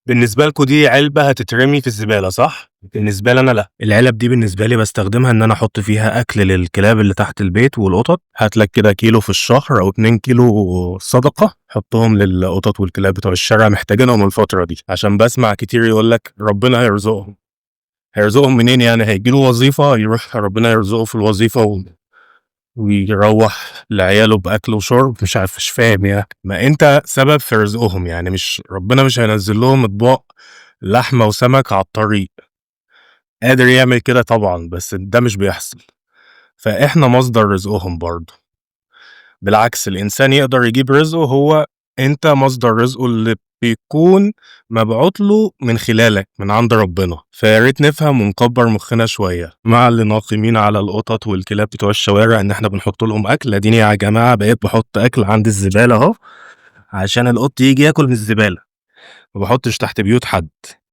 بالنسبة لكم دي علبة هتترمي في الزبالة صح؟ بالنسبة لي أنا لأ، العلب دي بالنسبة لي باستخدمها إن أنا أحط فيها أكل للكلاب اللي تحت البيت والقطط، هات لك كده كيلو في الشهر أو 2 كيلو صدقة حطهم للقطط والكلاب بتوع الشارع محتاجينهم الفترة دي، عشان باسمع كتير يقول لك ربنا هيرزقهم، هيرزقهم منين يعني؟ هيجي له وظيفة يروح ربنا يرزقه في الوظيفة ويروّح لعياله بأكل وشرب، مش عارف مش فاهم يعني، ما أنت سبب في رزقهم، يعني مش ربنا مش هينزّل لهم أطباق لحمة وسمك على الطريق، قادر يعمل كده طبعًا بس ده مش بيحصل، فإحنا مصدر رزقهم برضه، بالعكس الإنسان يقدر يجيب رزقه هو أنت مصدر رزقه اللي بيكون مبعوت له من خلالك من عند ربنا، فيا ريت نفهم ونكبّر مخنا شوية، مع اللي ناقمين على القطط والكلاب بتوع الشوارع إن إحنا بنحط لهم أكل، أديني يا جماعة بقيت باحط أكل عند الزبالة أهو، عشان القط ييجي ياكل من الزبالة، ما باحطش تحت بيوت حد.